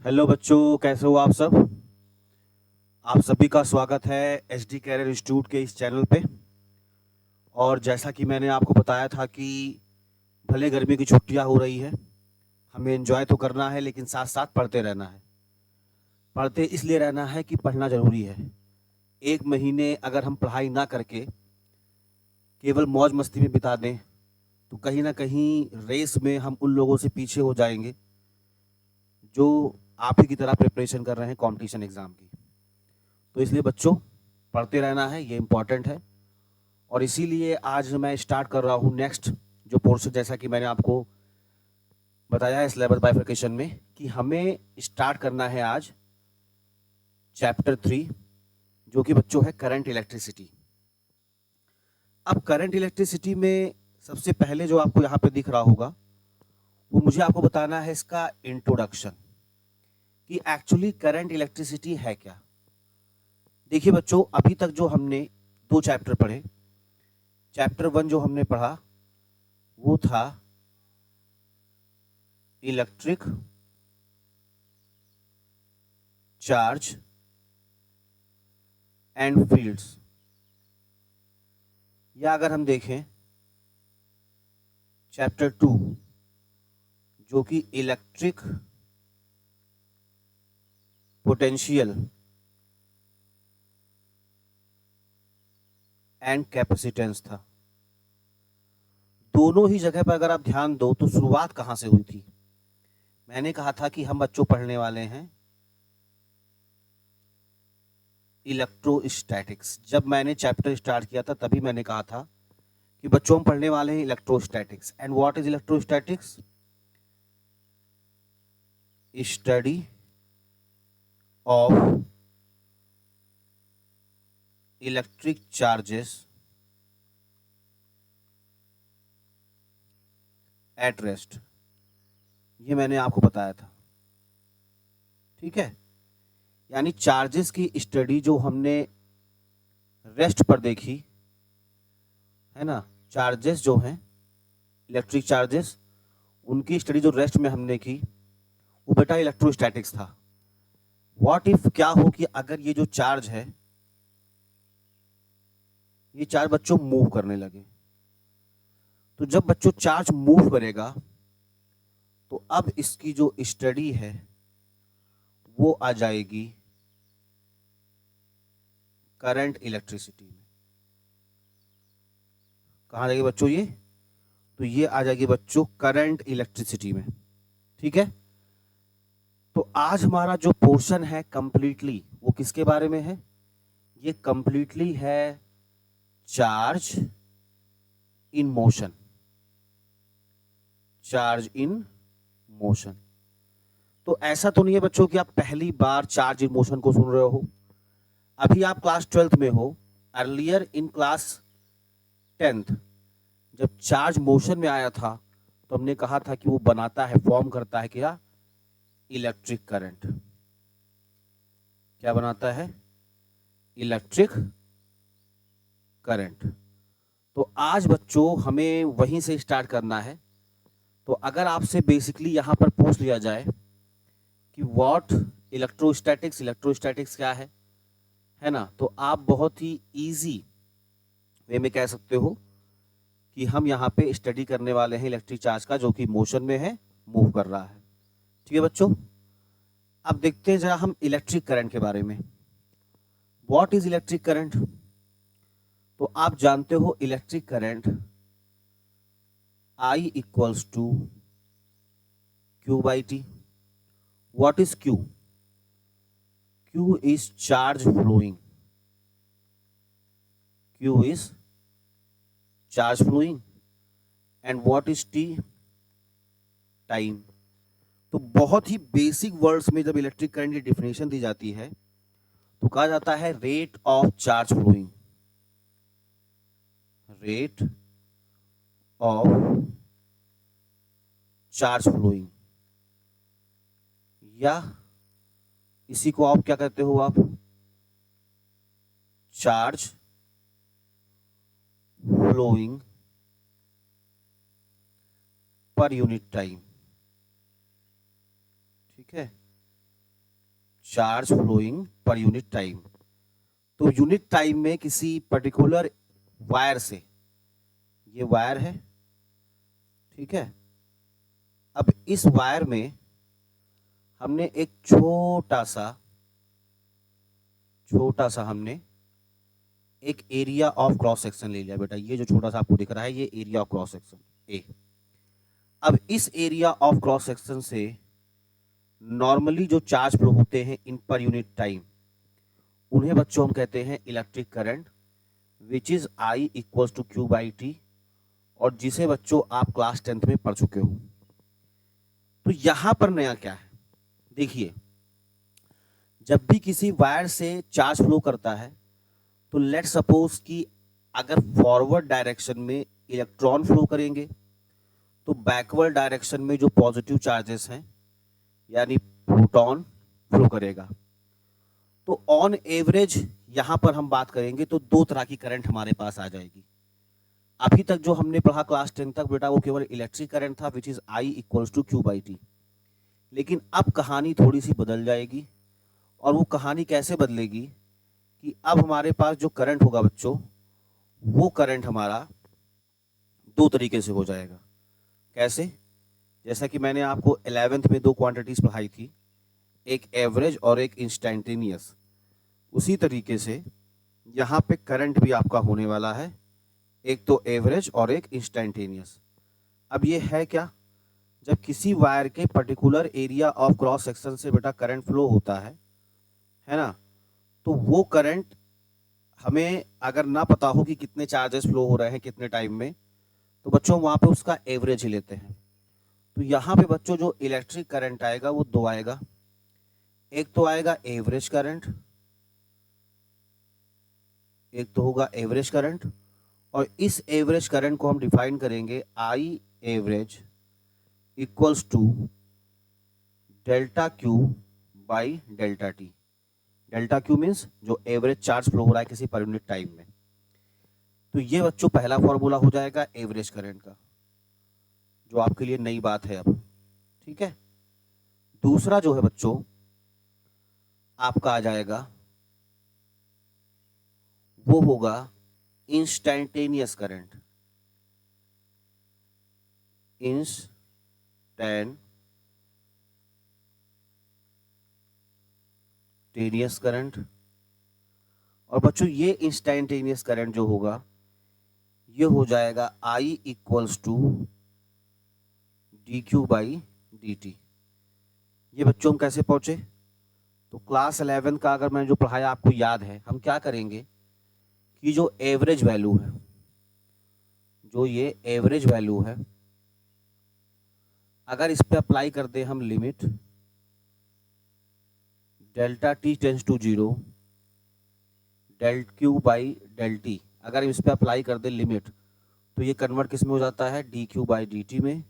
Hello बच्चों, कैसे हो आप सब। आप सभी का स्वागत है एचडी कैरियर इंस्टीट्यूट के इस चैनल पे। और जैसा कि मैंने आपको बताया था कि भले गर्मी की छुट्टियां हो रही है, हमें एंजॉय तो करना है लेकिन साथ साथ पढ़ते रहना है। पढ़ते इसलिए रहना है कि पढ़ना ज़रूरी है। एक महीने अगर हम पढ़ाई ना करके केवल मौज मस्ती में बिता दें तो कहीं ना कहीं रेस में हम उन लोगों से पीछे हो जाएंगे जो आप ही की तरह प्रिपरेशन कर रहे हैं कंपटीशन एग्ज़ाम की। तो इसलिए बच्चों, पढ़ते रहना है, ये इम्पॉर्टेंट है। और इसीलिए आज मैं स्टार्ट कर रहा हूँ नेक्स्ट जो पोर्शन, जैसा कि मैंने आपको बताया है सिलेबस बाइफर्केशन में, कि हमें स्टार्ट करना है आज चैप्टर 3, जो कि बच्चों है करंट इलेक्ट्रिसिटी। अब करंट इलेक्ट्रिसिटी में सबसे पहले जो आपको यहाँ पे दिख रहा होगा, वो मुझे आपको बताना है इसका इंट्रोडक्शन, कि एक्चुअली करंट इलेक्ट्रिसिटी है क्या। देखिए बच्चों, अभी तक जो हमने 2 चैप्टर पढ़े, चैप्टर 1 जो हमने पढ़ा वो था इलेक्ट्रिक चार्ज एंड फील्ड्स, या अगर हम देखें चैप्टर 2 जो कि इलेक्ट्रिक पोटेंशियल एंड कैपेसिटेंस था। दोनों ही जगह पर अगर आप ध्यान दो तो शुरुआत कहां से हुई थी। मैंने कहा था कि हम बच्चों पढ़ने वाले हैं इलेक्ट्रोस्टैटिक्स। जब मैंने चैप्टर स्टार्ट किया था तभी मैंने कहा था कि बच्चों हम पढ़ने वाले हैं electrostatics. And what is electrostatics? Study of electric charges at rest. ये मैंने आपको बताया था, ठीक है। यानी चार्जेस की स्टडी जो हमने रेस्ट पर देखी है ना, चार्जेस जो हैं इलेक्ट्रिक चार्जेस, उनकी स्टडी जो रेस्ट में हमने की वो बेटा इलेक्ट्रोस्टैटिक्स था। व्हाट इफ, क्या हो कि अगर ये जो चार्ज है, ये चार्ज बच्चों मूव करने लगे। तो जब बच्चों चार्ज मूव करेगा तो अब इसकी जो स्टडी है वो आ जाएगी करंट इलेक्ट्रिसिटी में। कहाँ जाएगी बच्चों ये? तो ये आ जाएगी बच्चों करंट इलेक्ट्रिसिटी में, ठीक है। तो आज हमारा जो पोर्शन है कंप्लीटली वो किसके बारे में है? ये कंप्लीटली है charge in motion. Charge in motion. तो ऐसा तो नहीं है बच्चों कि आप पहली बार चार्ज इन मोशन को सुन रहे हो। अभी आप क्लास 12th में हो। अर्लियर इन क्लास 10th जब चार्ज मोशन में आया था तो हमने कहा था कि वो बनाता है, फॉर्म करता है क्या? Electric current. क्या बनाता है? Electric current. तो आज बच्चों हमें वहीं से स्टार्ट करना है। तो अगर आपसे बेसिकली यहां पर पूछ लिया जाए कि व्हाट इलेक्ट्रोस्टैटिक्स, इलेक्ट्रोस्टैटिक्स क्या है ना, तो आप बहुत ही इजी वे में कह सकते हो कि हम यहाँ पे स्टडी करने वाले हैं इलेक्ट्रिक चार्ज का, जो कि मोशन में है, मूव कर रहा है। ठीक है बच्चों, अब देखते हैं जरा हम इलेक्ट्रिक करंट के बारे में। What is electric current? तो आप जानते हो electric current I equals to Q by T. What is Q? Q is charge flowing. Q is charge flowing. And what is T? Time. तो बहुत ही बेसिक वर्ड्स में जब इलेक्ट्रिक करंट की डेफिनेशन दी जाती है तो कहा जाता है rate of charge flowing. Rate of charge flowing, या इसी को आप क्या कहते हो? आप charge flowing per unit time, ठीक है। Charge flowing per unit time. तो यूनिट टाइम में किसी पर्टिकुलर वायर से, ये वायर है, ठीक है, अब इस वायर में हमने एक छोटा सा हमने एक एरिया ऑफ क्रॉस सेक्शन ले लिया बेटा। ये जो छोटा सा आपको दिख रहा है ये area of cross section A. अब इस एरिया ऑफ क्रॉस सेक्शन से नॉर्मली जो चार्ज फ्लो होते हैं इन पर यूनिट टाइम, उन्हें बच्चों हम कहते हैं electric current, which is I equals to Q by T, और जिसे बच्चों आप क्लास 10th में पढ़ चुके हो। तो यहां पर नया क्या है, देखिए, जब भी किसी वायर से चार्ज फ्लो करता है तो लेट सपोज कि अगर फॉरवर्ड डायरेक्शन में इलेक्ट्रॉन फ्लो करेंगे तो बैकवर्ड डायरेक्शन में जो पॉजिटिव चार्जेस हैं यानी प्रोटॉन फ्लो करेगा। तो ऑन एवरेज यहां पर हम बात करेंगे तो दो तरह की करंट हमारे पास आ जाएगी। अभी तक जो हमने पढ़ा क्लास 10 तक बेटा वो केवल इलेक्ट्रिक करंट था, which is I equals to Q by T. लेकिन अब कहानी थोड़ी सी बदल जाएगी, और वो कहानी कैसे बदलेगी कि अब हमारे पास जो करंट होगा बच्चों, वो करंट हमारा दो तरीके से हो जाएगा। कैसे? जैसा कि मैंने आपको 11th में दो क्वांटिटीज पढ़ाई थी, एक एवरेज और एक इंस्टेंटेनियस, उसी तरीके से यहाँ पे करंट भी आपका होने वाला है, एक तो एवरेज और एक इंस्टेंटेनियस। अब ये है क्या, जब किसी वायर के particular area of cross section से बेटा करंट फ्लो होता है ना, तो वो करंट हमें अगर ना पता हो कि कितने चार्जेस फ्लो हो रहे हैं कितने टाइम में, तो बच्चों वहाँ पे उसका एवरेज ही लेते हैं। तो यहाँ पे बच्चों जो इलेक्ट्रिक करंट आएगा वो दो आएगा, एक तो आएगा एवरेज करंट, एक तो होगा एवरेज करंट, और इस एवरेज करंट को हम डिफाइन करेंगे I average equals to delta Q by delta T. Delta Q means जो एवरेज चार्ज फ्लो हो रहा है किसी पर यूनिट टाइम में। तो ये बच्चों पहला फॉर्मूला हो जाएगा एवरेज करंट का, जो आपके लिए नई बात है अब, ठीक है। दूसरा जो है बच्चों आपका आ जाएगा, वो होगा इंस्टैन्टेनियस करंट। इंस्टैन्टेनियस करंट, और बच्चों ये इंस्टैन्टेनियस करंट जो होगा ये हो जाएगा I equals to D Q by D T. ये बच्चों हम कैसे पहुंचे, तो क्लास 11 का अगर मैंने जो पढ़ाया आपको याद है, हम क्या करेंगे कि जो एवरेज वैल्यू है, जो ये एवरेज वैल्यू है, अगर इस पे अप्लाई कर दे हम limit delta T tends to zero del Q by del T, अगर इस पे अप्लाई कर दे लिमिट, तो ये कन्वर्ट किस में हो जाता है, D Q by D T में,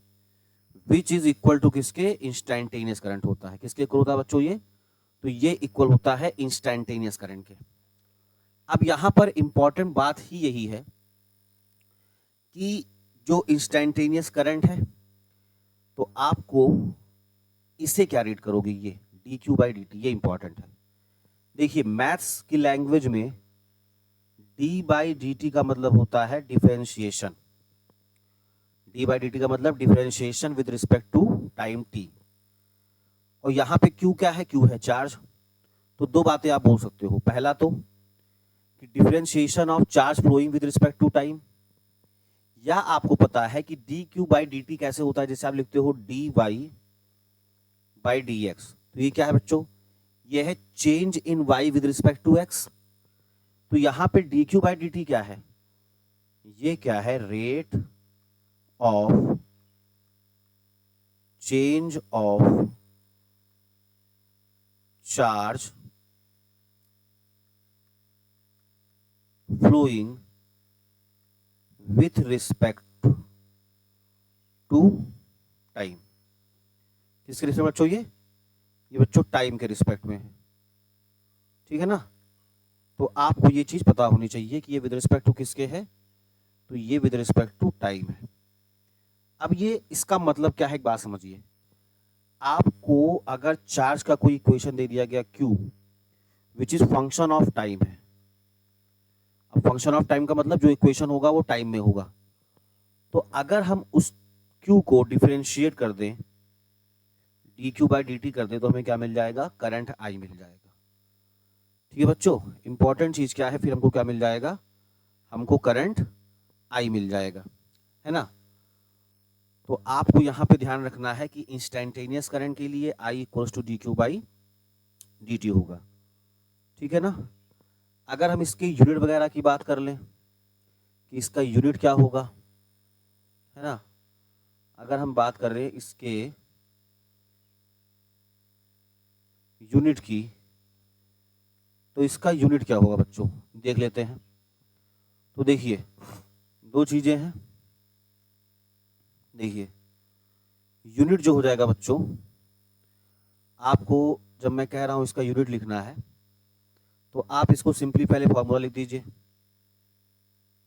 विच इज इक्वल टू किसके, इंस्टैन्टेनियस करंट होता है। किसके इक्वल होता है बच्चों ये, तो ये इक्वल होता है इंस्टैन्टेनियस करंट के। अब यहां पर इंपॉर्टेंट बात ही यही है कि जो इंस्टैन्टेनियस करंट है, तो आपको इसे क्या रीड करोगे, ये D Q by D T, ये इंपॉर्टेंट है। देखिए मैथ्स की लैंग्वेज में डी बाई डी टी का मतलब होता है differentiation. D by D T का मतलब differentiation with respect to time T, और यहाँ पे क्यू क्या है, क्यू है चार्ज। तो दो बातें आप बोल सकते हो, पहला तो कि differentiation of charge flowing with respect to time, या आपको पता है कि D Q by D T कैसे होता है, जैसे आप लिखते हो D Y by D X. तो ये क्या है बच्चों, ये है change in Y with respect to X. तो यहां पे D Q by D T क्या है, ये क्या है, rate of change of charge flowing with respect to time. किसके रिस्पेक्ट बच्चों, ये बच्चों टाइम के रिस्पेक्ट में है, ठीक है ना। तो आपको ये चीज पता होनी चाहिए कि ये विद रिस्पेक्ट टू किसके है, तो ये विद रिस्पेक्ट टू टाइम है। अब ये इसका मतलब क्या है, एक बात समझिए, आपको अगर चार्ज का कोई इक्वेशन दे दिया गया Q which is function of time है। अब फंक्शन ऑफ टाइम का मतलब जो इक्वेशन होगा वो टाइम में होगा। तो अगर हम उस Q को डिफरेंशिएट कर दें, dQ/dt कर दें, तो हमें क्या मिल जाएगा? करंट I मिल जाएगा। ठीक है बच्चों, इंपॉर्टेंट चीज क्या है? फिर हमको क्या मिल जाएगा? हमको करंट I मिल जाएगा, है ना। तो आपको यहां पे ध्यान रखना है कि इंस्टेंटेनियस करंट के लिए I इक्वल्स टू dQ/dt होगा। ठीक है ना। अगर हम इसकी यूनिट वगैरह की बात कर लें कि इसका यूनिट क्या होगा, है ना। अगर हम बात कर रहे हैं इसके यूनिट की, तो इसका यूनिट क्या होगा बच्चों, देख लेते हैं। तो देखिए, दो चीजें हैं। देखिए, यूनिट जो हो जाएगा बच्चों, आपको जब मैं कह रहा हूं इसका यूनिट लिखना है, तो आप इसको सिंपली पहले फॉर्मूला लिख दीजिए,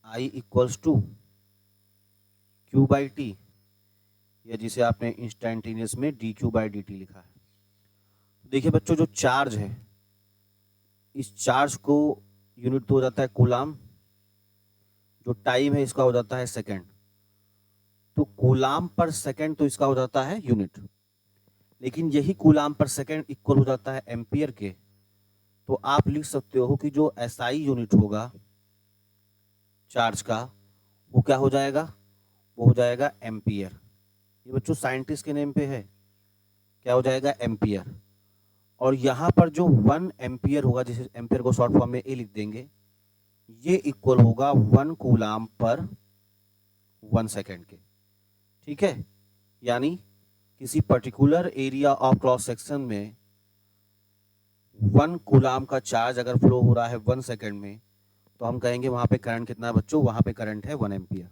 I इक्वल्स टू Q/T, या जिसे आपने इंस्टेंटेनियस में dQ/dt लिखा है। देखिए बच्चों, जो चार्ज है, इस चार्ज को यूनिट तो हो जाता है कूलाम, जो टाइम है इसका हो जाता है सेकंड। तो कूलाम पर सेकंड तो इसका हो जाता है यूनिट, लेकिन यही कूलाम पर सेकंड इक्वल हो जाता है एम्पियर के। तो आप लिख सकते हो कि जो SI यूनिट होगा चार्ज का, वो क्या हो जाएगा? वो हो जाएगा एम्पियर। ये बच्चों साइंटिस्ट के नेम पे है, क्या हो जाएगा? एम्पियर। और यहां पर जो 1 एम्पियर होगा, जिसे एम्पियर को शॉर्ट फॉर्म में ए लिख देंगे, ये इक्वल होगा 1 कूलाम पर 1 सेकेंड के। ठीक है, यानी किसी particular area of cross section में 1 कूलाम का चार्ज अगर फ्लो हो रहा है 1 सेकेंड में, तो हम कहेंगे वहां पे करंट कितना है बच्चों? वहां पे करंट है 1 एम्पियर।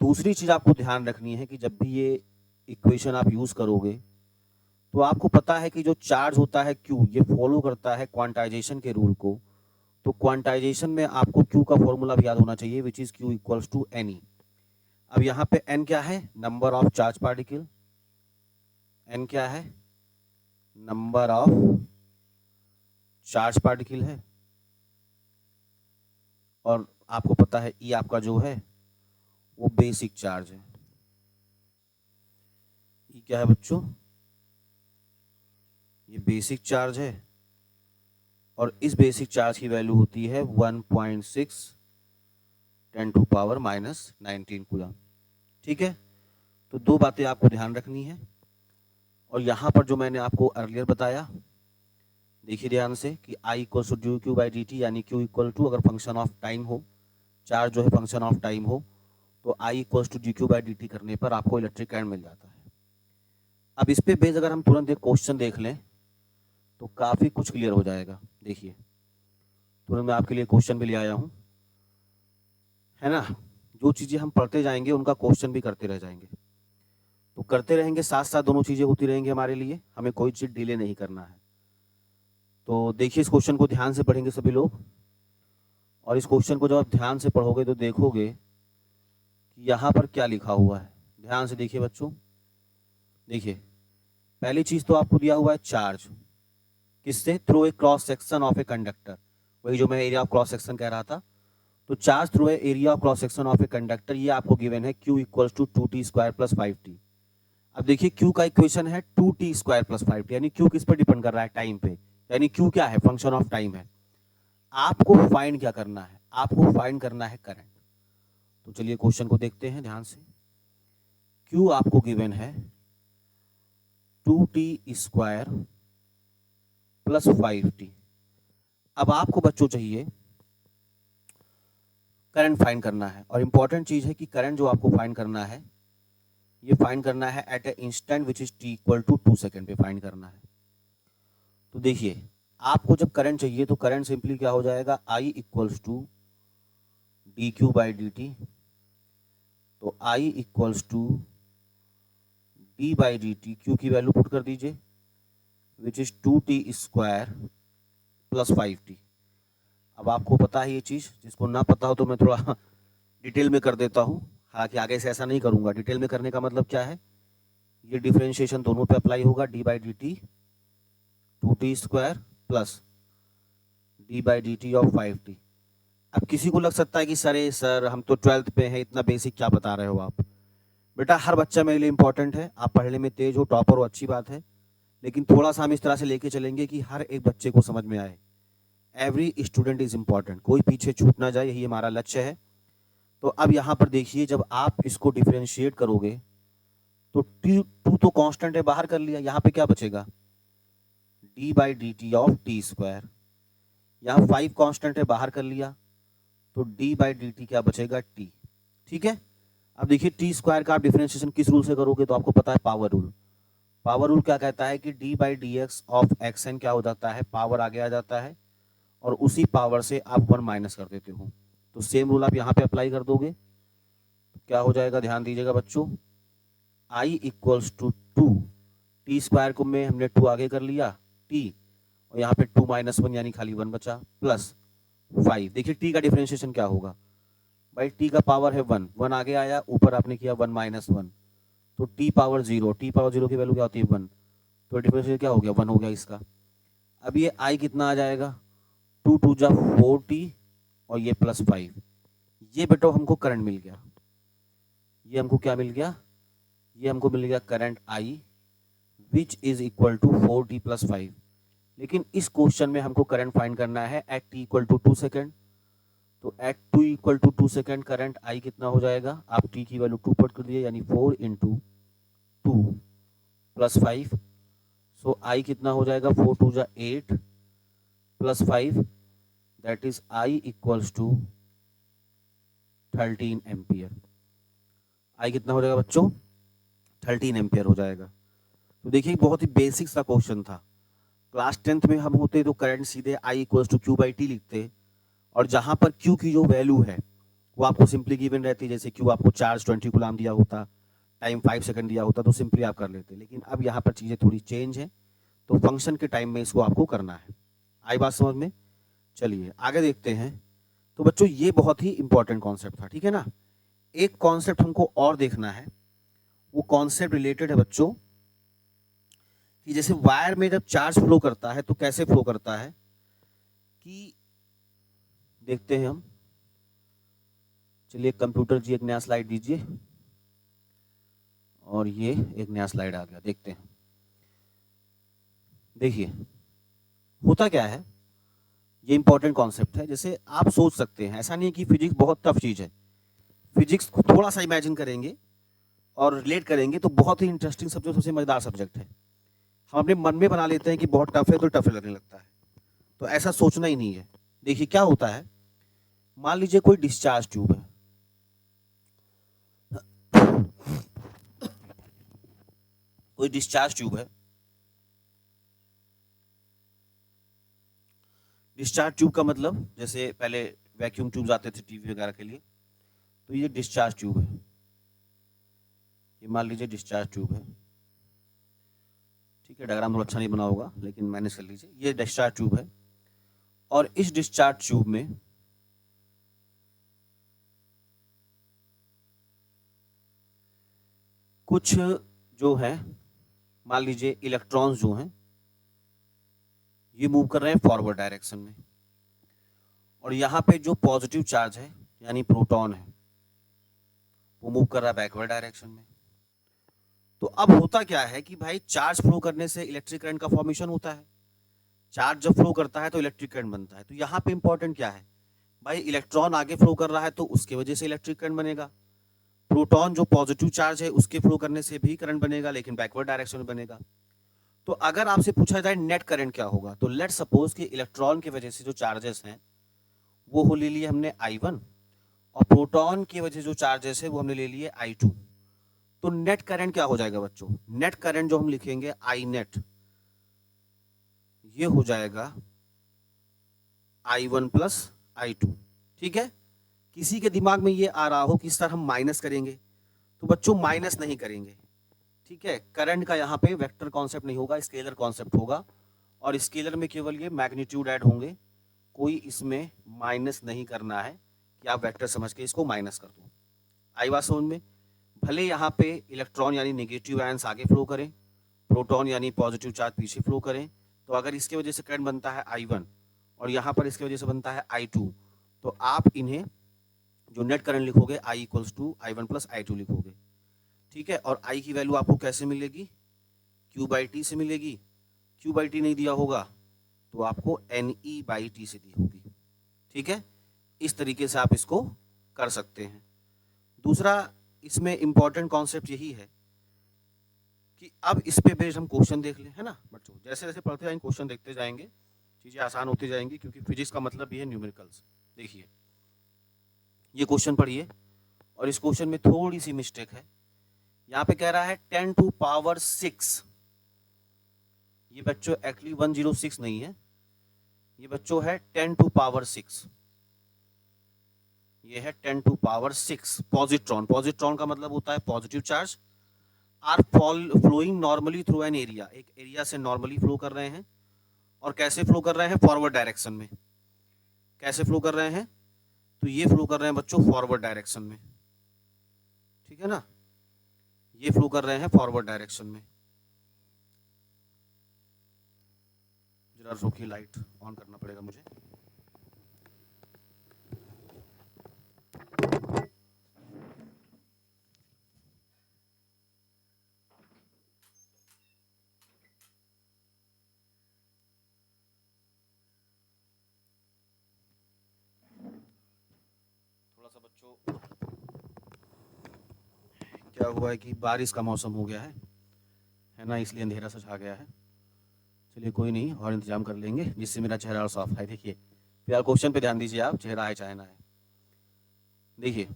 दूसरी चीज आपको ध्यान रखनी है कि जब भी ये इक्वेशन आप यूज करोगे, तो आपको पता है कि जो चार्ज होता है Q, ये फॉलो करता है क्वांटाइजेशन के रूल को। तो क्वांटाइजेशन में आपको Q का फॉर्मूला भी याद होना चाहिए, which is Q equals to NE। अब यहाँ पे N क्या है? Number of charge particle. N क्या है? नंबर ऑफ चार्ज पार्टिकल है। और आपको पता है E आपका जो है वो बेसिक चार्ज है। E क्या है बच्चों? ये बेसिक चार्ज है, और इस बेसिक चार्ज की वैल्यू होती है 1.6 10⁻⁻19 कूलम। ठीक है, तो दो बातें आपको ध्यान रखनी है। और यहाँ पर जो मैंने आपको अर्लियर बताया, देखिए ध्यान से कि I इक्वल टू dQ/dt, यानी Q इक्वल टू, अगर फंक्शन ऑफ टाइम हो, चार्ज जो है फंक्शन ऑफ टाइम हो, तो I इक्वल टू dQ/dt करने पर आपको इलेक्ट्रिक करंट मिल जाता है। अब इस पे बेस अगर हम तुरंत एक क्वेश्चन देख लें तो काफी कुछ क्लियर हो जाएगा। देखिए, तुरंत मैं आपके लिए क्वेश्चन भी ले आया हूं, है ना। जो चीजें हम पढ़ते जाएंगे उनका क्वेश्चन भी करते रह जाएंगे, तो करते रहेंगे, साथ साथ दोनों चीजें होती रहेंगी हमारे लिए, हमें कोई चीज डिले नहीं करना है। तो देखिए, इस क्वेश्चन को ध्यान से पढ़ेंगे सभी लोग, और इस क्वेश्चन को जब आप ध्यान से पढ़ोगे तो देखोगे कि यहाँ पर क्या लिखा हुआ है। ध्यान से देखिए बच्चों। देखिए, पहली चीज तो आपको दिया हुआ है चार्ज, किससे? Through a cross section of a conductor. वही जो मैं एरिया ऑफ क्रॉस सेक्शन कह रहा था। तो charge through a area of cross section of a conductor, ये आपको गिवन है Q equals to 2t² + 5t। अब देखिए, Q का इक्वेशन है 2t² + 5t, यानी Q किस पर डिपेंड कर रहा है? टाइम पे। यानी Q क्या है? फंक्शन ऑफ टाइम है। आपको फाइंड क्या करना है? आपको फाइंड करना है करंट। तो चलिए क्वेश्चन को देखते हैं ध्यान से। Q आपको गिवन है 2t² + 5t। अब आपको बच्चों चाहिए करंट फाइंड करना है, और इंपॉर्टेंट चीज है कि करंट जो आपको फाइंड करना है, ये फाइंड करना है at a instant which is t equal to 2 second पे फाइंड करना है। तो देखिए, आपको जब करंट चाहिए तो करंट सिंपली क्या हो जाएगा? I equals to dQ/dt। तो I equals to d/dt, Q की वैल्यू पुट कर दीजिए, विच इज 2t² + 5t। अब आपको पता है ये चीज, जिसको ना पता हो तो मैं थोड़ा डिटेल में कर देता हूं। हालांकि आगे से ऐसा नहीं करूंगा। डिटेल में करने का मतलब क्या है ये डिफरेंशिएशन दोनों पे अप्लाई होगा, D by D T 2t² plus D by D T of 5t। अब किसी को लग सकता है कि सर हम तो 12th पे हैं, इतना बेसिक क्या बता रहे हो आप। बेटा हर बच्चा मेरे लिए इंपॉर्टेंट है, आप पढ़ने में तेज हो, टॉपर हो, अच्छी बात है, लेकिन थोड़ा सा हम इस तरह से लेके चलेंगे कि हर एक बच्चे को समझ में आए। एवरी स्टूडेंट इज इम्पॉर्टेंट, कोई पीछे छूट ना जाए, यही हमारा लक्ष्य है। तो अब यहाँ पर देखिए, जब आप इसको डिफरेंशिएट करोगे तो टू तो कांस्टेंट है, बाहर कर लिया, यहाँ पे क्या बचेगा, D by D T of t²। यहाँ 5 कांस्टेंट है, बाहर कर लिया, तो डी बाई डी टी क्या बचेगा, t। ठीक है। अब देखिए t² का आप डिफरेंशिएशन किस रूल से करोगे, तो आपको पता है पावर रूल। पावर रूल क्या कहता है कि D by D X of X N क्या हो जाता है, पावर आगे आ जाता है, और उसी पावर से आप 1 माइनस कर देते हो। तो सेम रूल आप यहाँ पे अप्लाई कर दोगे, तो क्या हो जाएगा, ध्यान दीजिएगा बच्चों, i इक्वल्स टू 2, t² को में हमने 2 आगे कर लिया, t, और यहाँ पे 2 माइनस 1 यानी खाली 1 बचा, प्लस 5। देखिए t का डिफरेंशिएशन क्या होगा भाई, t का पावर है 1, 1 आगे आया, ऊपर आपने किया 1 माइनस 1, तो t पावर 0, t पावर 0 की वैल्यू क्या होती है 1, तो डिफरेंशिएशन क्या हो गया, 1 हो गया इसका। अब ये i कितना आ जाएगा, 2 2 जा 4t, और ये प्लस 5। ये बेटा हमको करंट मिल गया, ये हमको क्या मिल गया, ये हमको मिल गया current I, which is equal to 4t plus 5। लेकिन इस क्वेश्चन में हमको करंट फाइंड करना है at t equal to 2 second. तो at t equal to 2 second current I कितना हो जाएगा, आप t की वैल्यू 2 पुट कर दिए, यानी 4 इंटू 2 प्लस 5। सो I कितना हो जाएगा, 4 2 जा 8 plus 5, that is I equals to 13 ampere. I कितना हो जाएगा बच्चों, 13 एम्पियर हो जाएगा। तो देखिए बहुत ही बेसिक सा क्वेश्चन था। क्लास 10th में हम होते तो करंट सीधे I equals to Q by T लिखते, और जहां पर Q की जो वैल्यू है वो आपको सिंपली गिवन रहती है। जैसे Q आपको चार्ज 20 कूलम दिया होता, टाइम 5 सेकंड दिया होता, तो सिंपली आप कर लेते। लेकिन अब यहाँ पर चीज़ें थोड़ी चेंज है, तो फंक्शन के टाइम में इसको आपको करना है। आई बात समझ में? चलिए आगे देखते हैं। तो बच्चों ये बहुत ही इंपॉर्टेंट कॉन्सेप्ट था, ठीक है ना। एक कॉन्सेप्ट हमको और देखना है, वो कॉन्सेप्ट रिलेटेड है बच्चों कि जैसे वायर में जब चार्ज फ्लो करता है तो कैसे फ्लो करता है, कि देखते हैं हम। चलिए कंप्यूटर जी एक नया स्लाइड दीजिए, और ये एक नया स्लाइड आ गया, देखते हैं। देखिए होता क्या है, ये इंपॉर्टेंट कॉन्सेप्ट है। जैसे आप सोच सकते हैं, ऐसा नहीं है कि फिजिक्स बहुत टफ चीज है, फिजिक्स को थोड़ा सा इमेजिन करेंगे और रिलेट करेंगे तो बहुत ही इंटरेस्टिंग सब्जेक्ट, सबसे मजेदार सब्जेक्ट है। हम अपने मन में बना लेते हैं कि बहुत टफ है तो टफ लगने लगता है, तो ऐसा सोचना ही नहीं है। देखिए क्या होता है, मान लीजिए कोई डिस्चार्ज ट्यूब है, कोई डिस्चार्ज ट्यूब है। डिस्चार्ज ट्यूब का मतलब, जैसे पहले वैक्यूम ट्यूब्स आते थे टीवी वगैरह के लिए, तो ये डिस्चार्ज ट्यूब है। ये मान लीजिए डिस्चार्ज ट्यूब है, ठीक है। डायग्राम थोड़ा अच्छा नहीं बना होगा लेकिन मैनेज कर लीजिए। ये डिस्चार्ज ट्यूब है, और इस डिस्चार्ज ट्यूब में कुछ जो है, मान लीजिए इलेक्ट्रॉन्स जो हैं ये मूव कर रहे हैं फॉरवर्ड डायरेक्शन में, और यहाँ पे जो पॉजिटिव चार्ज है यानी प्रोटॉन है वो मूव कर रहा है बैकवर्ड डायरेक्शन में। तो अब होता क्या है कि भाई चार्ज फ्लो करने से इलेक्ट्रिक करंट का फॉर्मेशन होता है। चार्ज जब फ्लो करता है तो इलेक्ट्रिक करंट बनता है। तो यहाँ पे इंपॉर्टेंट क्या है भाई, इलेक्ट्रॉन आगे फ्लो कर रहा है तो उसके वजह से इलेक्ट्रिक करंट बनेगा। प्रोटॉन जो पॉजिटिव चार्ज है उसके फ्लो करने से भी करंट बनेगा, लेकिन बैकवर्ड डायरेक्शन में बनेगा। तो अगर आपसे पूछा जाए नेट करंट क्या होगा, तो लेट सपोज कि इलेक्ट्रॉन की वजह से जो चार्जेस हैं वो हो ले लिए हमने I1, और प्रोटॉन की वजह से जो चार्जेस है वो हमने ले लिए I2। तो नेट करंट क्या हो जाएगा बच्चों, नेट करंट जो हम लिखेंगे आई नेट, ये हो जाएगा I1 प्लस I2। ठीक है। किसी के दिमाग में ये आ रहा हो कि सर हम माइनस करेंगे, तो बच्चों माइनस नहीं करेंगे, ठीक है। करंट का यहाँ पे वेक्टर कॉन्सेप्ट नहीं होगा, स्केलर कॉन्सेप्ट होगा, और स्केलर में केवल ये मैग्नीट्यूड ऐड होंगे। कोई इसमें माइनस नहीं करना है कि आप वेक्टर समझ के इसको माइनस कर दो। आई बात समझ में? भले यहाँ पे इलेक्ट्रॉन यानी नेगेटिव आयंस आगे फ्लो करें, प्रोटॉन यानी पॉजिटिव चार्ज पीछे फ्लो करें, तो अगर इसके वजह से करंट बनता है I1 और यहाँ पर इसके वजह से बनता है I2, तो आप इन्हें जो नेट करंट लिखोगे I equals to I1 plus I2 लिखोगे, ठीक है। और I की वैल्यू आपको कैसे मिलेगी, Q/T से मिलेगी। Q/T नहीं दिया होगा तो आपको NE/T से दी होगी, ठीक है। इस तरीके से आप इसको कर सकते हैं। दूसरा इसमें इंपॉर्टेंट कॉन्सेप्ट यही है कि अब इस पे बेस्ड हम क्वेश्चन देख लें, है ना बच्चों। जैसे जैसे पढ़ते जाएंगे क्वेश्चन देखते जाएंगे, चीज़ें आसान होती जाएंगी, क्योंकि फिजिक्स का मतलब भी है न्यूमेरिकल्स। देखिए ये क्वेश्चन पढ़िए, और इस क्वेश्चन में थोड़ी सी मिस्टेक है। यहाँ पे कह रहा है 10⁶। ये बच्चों एक्चुअली 106 नहीं है, ये बच्चों है 10⁶। ये है 10⁶ पॉजिट्रॉन। पॉजिट्रॉन का मतलब होता है positive charge are flowing normally through an area. एक एरिया से नॉर्मली फ्लो कर रहे हैं, और कैसे फ्लो कर रहे हैं, फॉरवर्ड डायरेक्शन में। कैसे फ्लो कर रहे हैं, तो ये फ्लो कर रहे हैं बच्चों फॉरवर्ड डायरेक्शन में, ठीक है ना। ये फ्लो कर रहे हैं फॉरवर्ड डायरेक्शन में। जरा रुकिए, लाइट ऑन करना पड़ेगा मुझे। थोड़ा सा बच्चों क्या हुआ है कि बारिश का मौसम हो गया है ना, इसलिए अंधेरा सा छा गया है। चलिए कोई नहीं, और इंतजाम कर लेंगे जिससे मेरा चेहरा और साफ है। देखिए फिलहाल क्वेश्चन पे ध्यान दीजिए आप, चेहरा है चाहे ना है। देखिए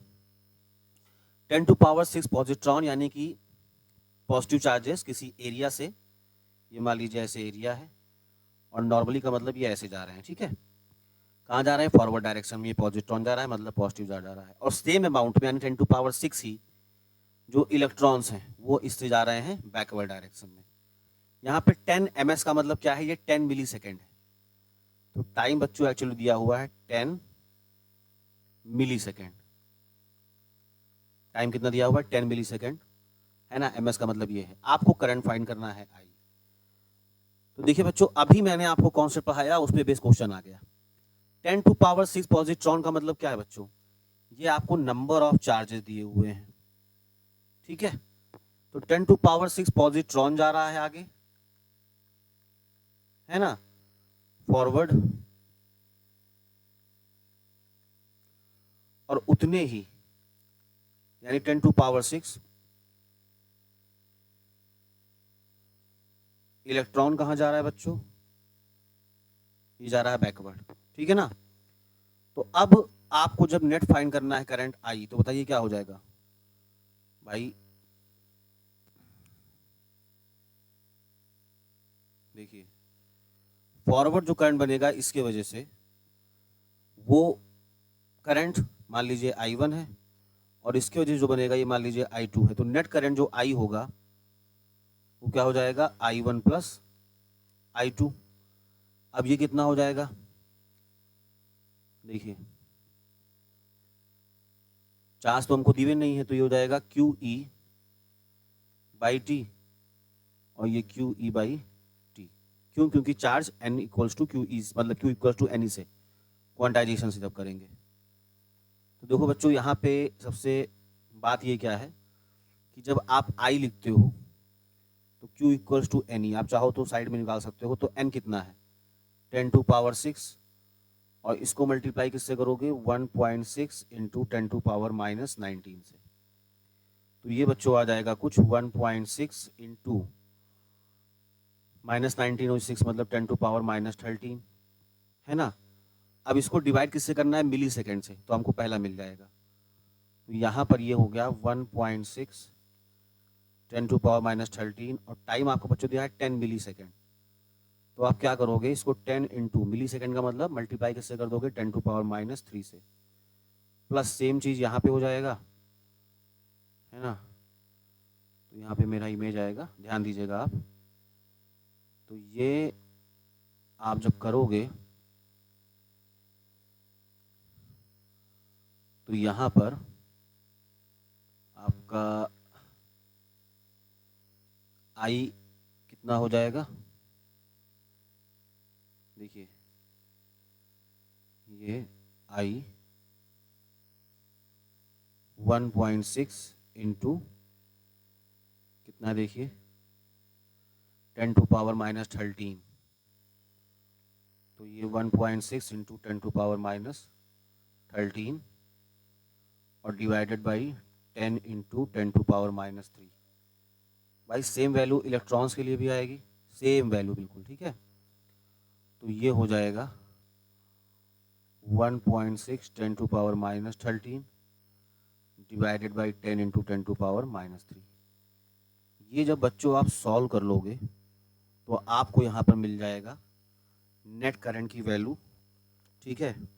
10⁶ पॉजिट्रॉन यानी कि पॉजिटिव चार्जेस किसी एरिया से, ये मान लीजिए ऐसे एरिया है, और नॉर्मली का मतलब ये ऐसे जा रहे हैं, ठीक है। कहाँ जा रहे हैं, फॉरवर्ड डायरेक्शन में। ये पॉजिट्रॉन जा रहा है मतलब पॉजिटिव चार्ज जा रहा है, और सेम अमाउंट में यानी 10⁶ ही जो इलेक्ट्रॉन्स हैं वो इससे जा रहे हैं बैकवर्ड डायरेक्शन में। यहाँ पे 10 ms का मतलब क्या है, ये 10 मिली सेकेंड है। तो टाइम बच्चों एक्चुअली दिया हुआ है 10 मिली सेकेंड। टाइम कितना दिया हुआ है, 10 मिली सेकेंड, है ना। ms का मतलब ये है। आपको करंट फाइंड करना है I। तो देखिए बच्चों, अभी मैंने आपको कॉन्सेप्ट पढ़ाया, उस पर बेस क्वेश्चन आ गया। 10⁶ पॉजिट्रॉन का मतलब क्या है बच्चों, ये आपको नंबर ऑफ चार्जेस दिए हुए हैं, ठीक है। तो 10⁶ पॉजिट्रॉन जा रहा है आगे, है ना, फॉरवर्ड, और उतने ही यानी 10⁶ इलेक्ट्रॉन कहां जा रहा है बच्चों, ये जा रहा है बैकवर्ड, ठीक है ना। तो अब आपको जब नेट फाइंड करना है करंट I, तो बताइए क्या हो जाएगा भाई। देखिए फॉरवर्ड जो करंट बनेगा इसके वजह से, वो करंट मान लीजिए I1 है, और इसके वजह से जो बनेगा ये मान लीजिए I2 है। तो नेट करंट जो I होगा वो क्या हो जाएगा, I1 प्लस I2। अब ये कितना हो जाएगा, देखिए चार्ज तो हमको दिए नहीं है, तो ये हो जाएगा QE/T, और ये QE/T। क्यों, क्योंकि charge N equals to QE, मतलब Q इक्वल्स टू NE से क्वांटाइजेशन से जब करेंगे। तो देखो बच्चों, यहाँ पे सबसे बात ये क्या है कि जब आप I लिखते हो तो Q इक्वल्स टू NE, आप चाहो तो साइड में निकाल सकते हो। तो N कितना है, 10⁶, और इसको मल्टीप्लाई किससे करोगे, 1.6 इंटू 10⁻⁻19 से। तो ये बच्चों आ जाएगा कुछ 1.6 इंटू -19 और 6 मतलब 10⁻⁻13, है ना। अब इसको डिवाइड किससे करना है, मिली सेकेंड से, तो हमको पहला मिल जाएगा। तो यहाँ पर ये हो गया 1.6 10⁻⁻13, और टाइम आपको बच्चों दिया है 10 मिली सेकेंड। तो आप क्या करोगे, इसको 10 इंटू मिली सेकेंड का मतलब मल्टीप्लाई किससे कर दोगे, 10⁻⁻3 से, प्लस सेम चीज़ यहाँ पे हो जाएगा, है ना। तो यहाँ पे मेरा इमेज आएगा, ध्यान दीजिएगा आप। तो ये आप जब करोगे तो यहाँ पर आपका आई कितना हो जाएगा, देखिए ये आई 1.6 इंटू कितना, देखिए 10⁻⁻13, तो ये 1.6 इंटू 10⁻⁻13 और डिवाइडेड बाई 10 इंटू 10⁻⁻3। भाई सेम वैल्यू इलेक्ट्रॉन्स के लिए भी आएगी, सेम वैल्यू बिल्कुल, ठीक है। तो ये हो जाएगा 1.6 10⁻⁻13 डिवाइडेड बाई 10 इंटू 10⁻⁻3। ये जब बच्चों आप सॉल्व कर लोगे तो आपको यहाँ पर मिल जाएगा नेट करंट की वैल्यू, ठीक है।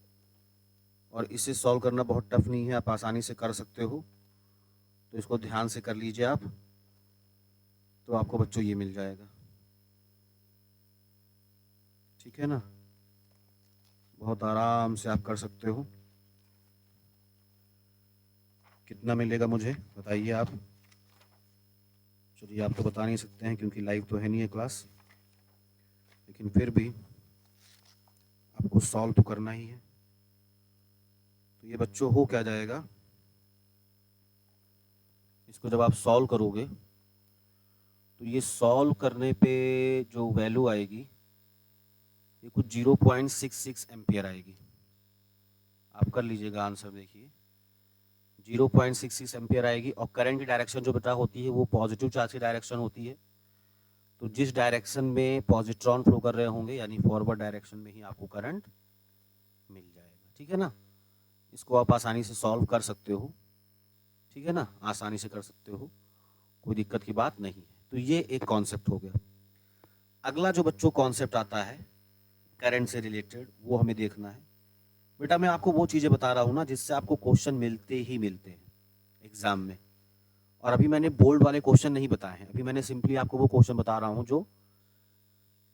और इसे सॉल्व करना बहुत टफ नहीं है, आप आसानी से कर सकते हो, तो इसको ध्यान से कर लीजिए आप, तो आपको बच्चों ये मिल जाएगा, ठीक है ना। बहुत आराम से आप कर सकते हो। कितना मिलेगा मुझे बताइए आप। चलिए आप तो बता नहीं सकते हैं क्योंकि लाइव तो है नहीं है क्लास, लेकिन फिर भी आपको सॉल्व तो करना ही है। तो ये बच्चों हो क्या जाएगा, इसको जब आप सॉल्व करोगे तो ये सॉल्व करने पे जो वैल्यू आएगी ये कुछ 0.66 एम्पियर आएगी। आप कर लीजिएगा आंसर, देखिए 0.66 एम्पियर आएगी। और करंट की डायरेक्शन जो बेटा होती है वो पॉजिटिव चार्ज की डायरेक्शन होती है, तो जिस डायरेक्शन में पॉजिट्रॉन फ्लो कर रहे होंगे यानी फॉरवर्ड डायरेक्शन में ही आपको करंट मिल जाएगा, ठीक है ना। इसको आप आसानी से सॉल्व कर सकते हो, ठीक है ना, आसानी से कर सकते हो, कोई दिक्कत की बात नहीं है। तो ये एक कॉन्सेप्ट हो गया। अगला जो बच्चों कॉन्सेप्ट आता है करंट से रिलेटेड, वो हमें देखना है। बेटा मैं आपको वो चीज़ें बता रहा हूँ ना जिससे आपको क्वेश्चन मिलते ही मिलते हैं एग्जाम में। और अभी मैंने बोल्ड वाले क्वेश्चन नहीं बताए हैं, अभी मैंने सिंपली आपको वो क्वेश्चन बता रहा हूँ जो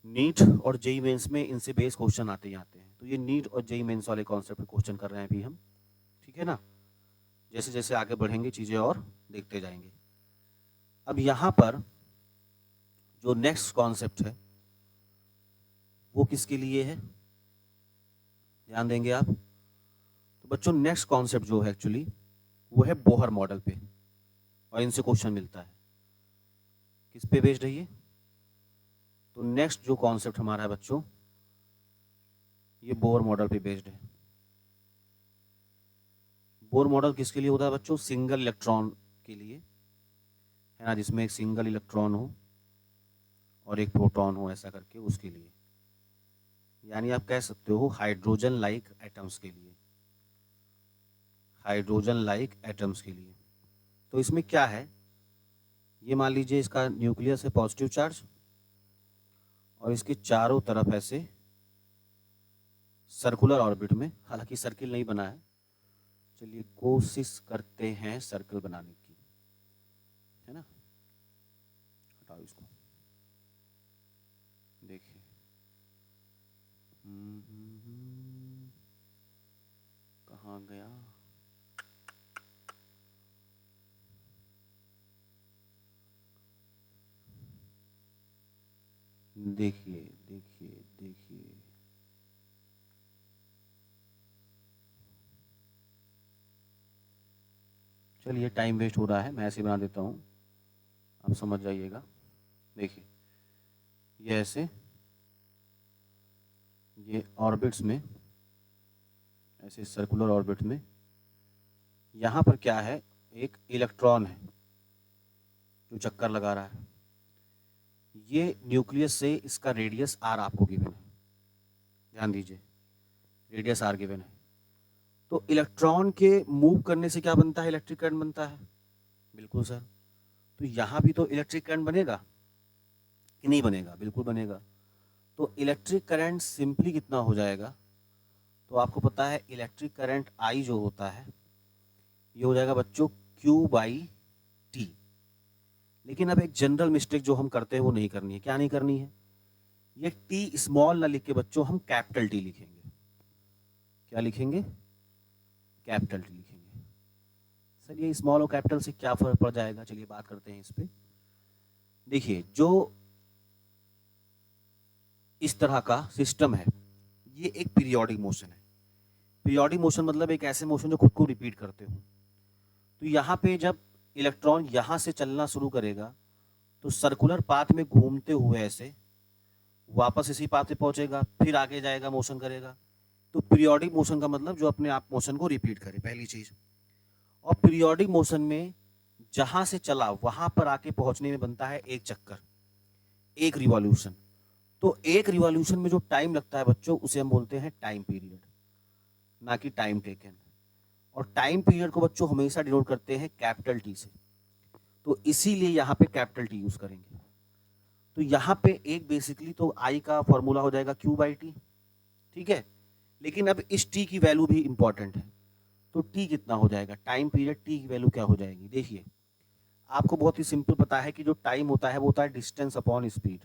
नीट और जेई मेंस में इनसे बेस क्वेश्चन आते ही आते हैं। तो ये नीट और जेई मेंस वाले कॉन्सेप्ट पे क्वेश्चन कर रहे हैं अभी हम, ठीक है ना। जैसे जैसे आगे बढ़ेंगे चीज़ें और देखते जाएंगे। अब यहाँ पर जो नेक्स्ट कॉन्सेप्ट है वो किसके लिए है, ध्यान देंगे आप। तो बच्चों नेक्स्ट कॉन्सेप्ट जो है एक्चुअली वो है बोहर मॉडल पे, और इनसे क्वेश्चन मिलता है। किस पे बेस्ड है ये, तो नेक्स्ट जो कॉन्सेप्ट हमारा है बच्चों ये बोहर मॉडल पे बेस्ड है। बोहर मॉडल किसके लिए होता है बच्चों, सिंगल इलेक्ट्रॉन के लिए, है ना, जिसमें एक सिंगल इलेक्ट्रॉन हो और एक प्रोटॉन हो, ऐसा करके उसके लिए, यानी आप कह सकते हो हाइड्रोजन लाइक एटम्स के लिए, हाइड्रोजन लाइक एटम्स के लिए। तो इसमें क्या है, ये मान लीजिए इसका न्यूक्लियस है पॉजिटिव चार्ज और इसके चारों तरफ ऐसे सर्कुलर ऑर्बिट में, हालांकि सर्किल नहीं बना है, चलिए कोशिश करते हैं सर्कल बनाने की, है ना। हटाओ इसको, देखिए कहाँ गया, देखिए देखिए देखिए, चलिए टाइम वेस्ट हो रहा है, मैं ऐसे बना देता हूँ, आप समझ जाइएगा। देखिए ये ऐसे, ये ऑर्बिट्स में ऐसे सर्कुलर ऑर्बिट में, यहाँ पर क्या है, एक इलेक्ट्रॉन है जो चक्कर लगा रहा है। ये न्यूक्लियस से इसका रेडियस आर आपको गिवन है, ध्यान दीजिए रेडियस आर गिवन है। तो इलेक्ट्रॉन के मूव करने से क्या बनता है, इलेक्ट्रिक करंट बनता है, बिल्कुल सर। तो यहाँ भी तो इलेक्ट्रिक करंट बनेगा कि नहीं बनेगा, बिल्कुल बनेगा। तो इलेक्ट्रिक करंट सिंपली कितना हो जाएगा, तो आपको पता है इलेक्ट्रिक करंट आई जो होता है ये हो जाएगा बच्चों Q/T। लेकिन अब एक जनरल मिस्टेक जो हम करते हैं वो नहीं करनी है। क्या नहीं करनी है, ये टी स्मॉल ना लिख के बच्चों हम कैपिटल टी लिखेंगे। क्या लिखेंगे, कैपिटल टी लिखेंगे। सर ये स्मॉल और कैपिटल से क्या फर्क पड़ जाएगा, चलिए बात करते हैं इस पे। देखिए जो इस तरह का सिस्टम है ये एक पीरियोडिक मोशन है। पीरियोडिक मोशन मतलब एक ऐसे मोशन जो खुद को रिपीट करते हो। तो यहाँ पे जब इलेक्ट्रॉन यहाँ से चलना शुरू करेगा तो सर्कुलर पाथ में घूमते हुए ऐसे वापस इसी पाथ पे पहुंचेगा, फिर आगे जाएगा, मोशन करेगा। तो पीरियोडिक मोशन का मतलब जो अपने आप मोशन को रिपीट करे, पहली चीज। और पीरियोडिक मोशन में जहां से चला वहां पर आके पहुंचने में बनता है एक चक्कर, एक रिवॉल्यूशन। तो एक रिवॉल्यूशन में जो टाइम लगता है बच्चों उसे हम बोलते हैं टाइम पीरियड, ना कि टाइम टेकन। और टाइम पीरियड को बच्चों हमेशा डिनोट करते हैं कैपिटल टी से, तो इसीलिए यहाँ पे कैपिटल टी यूज करेंगे। तो यहाँ पे एक बेसिकली तो आई का फॉर्मूला हो जाएगा क्यू बाई टी, ठीक है। लेकिन अब इस टी की वैल्यू भी इंपॉर्टेंट है। तो टी कितना हो जाएगा, टाइम पीरियड टी की वैल्यू क्या हो जाएगी। देखिए आपको बहुत ही सिंपल पता है कि जो टाइम होता है वो होता है डिस्टेंस अपॉन स्पीड।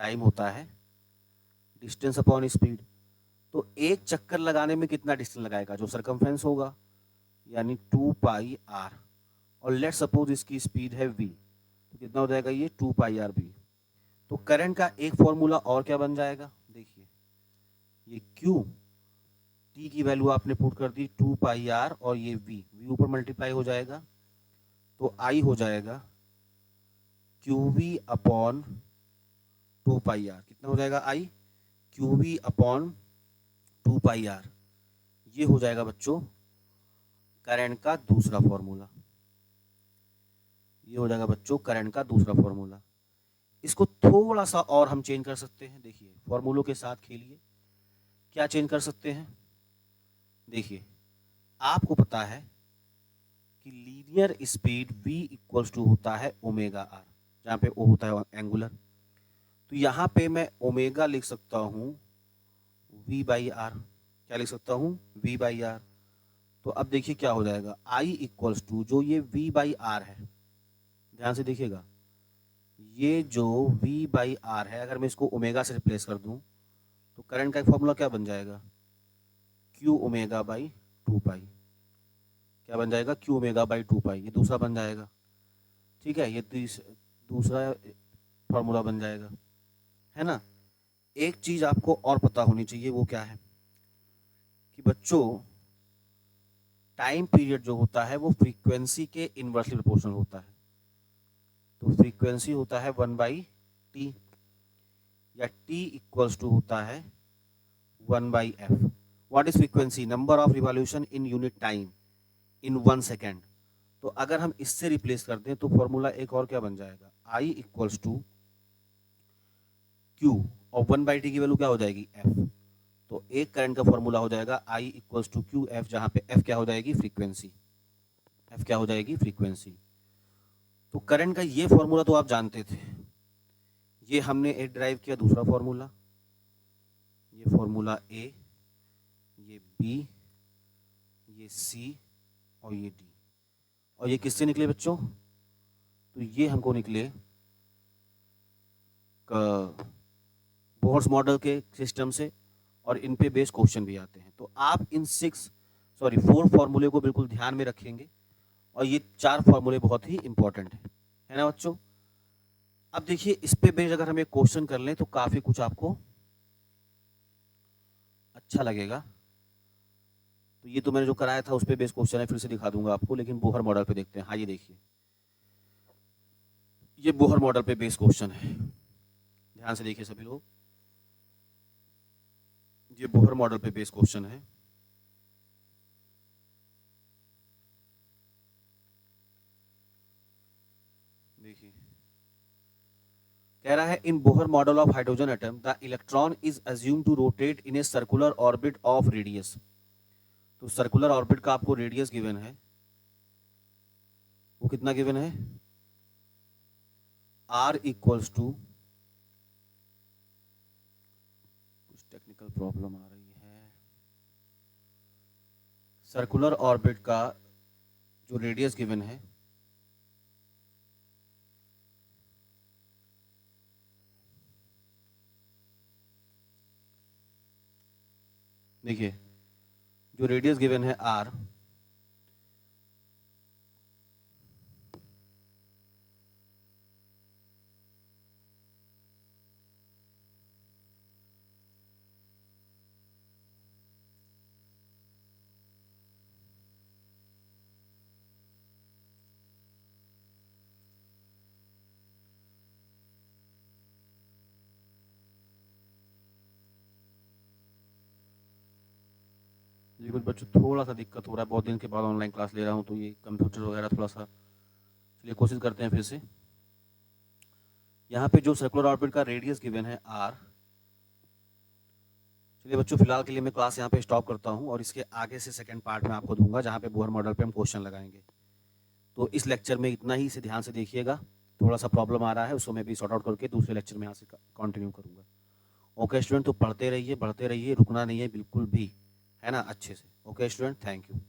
टाइम होता है डिस्टेंस अपॉन स्पीड। तो एक चक्कर लगाने में कितना डिस्टेंस लगाएगा, जो सरकमफ्रेंस होगा, यानी 2 पाई आर। और लेट सपोज इसकी स्पीड है v, तो कितना हो जाएगा ये 2 पाई आर बी। तो करंट का एक फॉर्मूला और क्या बन जाएगा, देखिए ये q, t की वैल्यू आपने पुट कर दी 2 पाई आर, और ये v ऊपर मल्टीप्लाई हो जाएगा, तो i हो जाएगा qv अपॉन 2 पाई आर। कितना हो जाएगा i, qv upon 2 pi R. ये हो जाएगा बच्चों करंट का दूसरा फॉर्मूला। ये हो जाएगा बच्चों करंट का दूसरा फॉर्मूला। इसको थोड़ा सा और हम चेंज कर सकते हैं। देखिए फॉर्मूलों के साथ खेलिए, क्या चेंज कर सकते हैं। देखिए आपको पता है कि linear speed v equals to होता है ओमेगा आर, जहाँ पे ओ होता है एंगुलर। तो यहाँ पे मैं ओमेगा लिख सकता हूँ v बाई आर। क्या लिख सकता हूँ, v बाई आर। तो अब देखिए क्या हो जाएगा, I इक्वल्स टू जो ये v बाई आर है, ध्यान से देखिएगा, ये जो v बाई आर है अगर मैं इसको ओमेगा से रिप्लेस कर दूं तो करंट का एक फॉर्मूला क्या बन जाएगा, क्यू ओमेगा बाई 2 पाई। क्या बन जाएगा, क्यू ओमेगा बाई 2 पाई। ये दूसरा बन जाएगा, ठीक है। ये दूसरा फॉर्मूला बन जाएगा, है ना। एक चीज आपको और पता होनी चाहिए, वो क्या है कि बच्चों टाइम पीरियड जो होता है वो फ्रीक्वेंसी के इनवर्सली प्रोपोर्शनल होता है। तो फ्रीक्वेंसी होता है 1/t, या t इक्वल्स टू होता है 1/f। What is frequency, number of revolution in unit time in 1 second. तो अगर हम इससे रिप्लेस कर दें तो फॉर्मूला एक और क्या बन जाएगा, I इक्वल्स टू Q, और 1/t की वैल्यू क्या हो जाएगी, f। तो एक करंट का फॉर्मूला हो जाएगा I equals to Q F, जहां पे f क्या हो जाएगी, फ्रीक्वेंसी। f क्या हो जाएगी, फ्रीक्वेंसी। तो करंट का ये फॉर्मूला तो आप जानते थे। ये हमने एक ड्राइव किया दूसरा फॉर्मूला, ये फॉर्मूला A, ये B, ये C, और ये D। और ये किससे निकले बच्चों, तो ये हमको निकले बोहर्स मॉडल के सिस्टम से, और इन पे बेस्ड क्वेश्चन भी आते हैं। तो आप इन 4 फॉर्मूले को बिल्कुल ध्यान में रखेंगे, और ये 4 फॉर्मूले बहुत ही इंपॉर्टेंट है ना बच्चों। अब देखिए इस पे बेस्ड अगर हम एक क्वेश्चन कर लें तो काफी कुछ आपको अच्छा लगेगा। तो ये तो मैंने जो कराया था उस पे बेस्ड क्वेश्चन है, फिर से दिखा दूंगा आपको, लेकिन बोहर मॉडल पे देखते हैं। हाँ ये देखिए, ये बोहर मॉडल पे बेस्ड क्वेश्चन है, ध्यान से देखिए सभी लोग। ये बोहर मॉडल पे बेस्ड क्वेश्चन है। देखिए कह रहा है in Bohr model of hydrogen atom the electron is assume to rotate in a circular orbit of radius. तो सर्कुलर ऑर्बिट का आपको रेडियस गिवन है, वो कितना गिवन है, r इक्वल्स टू, कुछ टेक्निकल प्रॉब्लम आ रही है, सर्कुलर ऑर्बिट का जो रेडियस गिवन है, देखिए जो रेडियस गिवन है r, जी कुछ बच्चों थोड़ा सा दिक्कत हो रहा है, बहुत दिन के बाद ऑनलाइन क्लास ले रहा हूँ तो ये कंप्यूटर वगैरह थोड़ा सा, चलिए कोशिश करते हैं फिर से। यहाँ पे जो सर्कुलर ऑर्बिट का रेडियस गिवन है आर। चलिए बच्चों फिलहाल के लिए मैं क्लास यहाँ पे स्टॉप करता हूँ और इसके आगे से सेकंड पार्ट में आपको दूंगा जहाँ पे बोहर मॉडल पे हम क्वेश्चन लगाएंगे। तो इस लेक्चर में इतना ही, इसे ध्यान से देखिएगा। थोड़ा सा प्रॉब्लम आ रहा है, उसको मैं भी सॉर्ट आउट करके दूसरे लेक्चर में यहाँ से कंटिन्यू करूँगा। ओके स्टूडेंट, तो पढ़ते रहिए, बढ़ते रहिए, रुकना नहीं है बिल्कुल भी, है ना, अच्छे से। Okay student, thank you.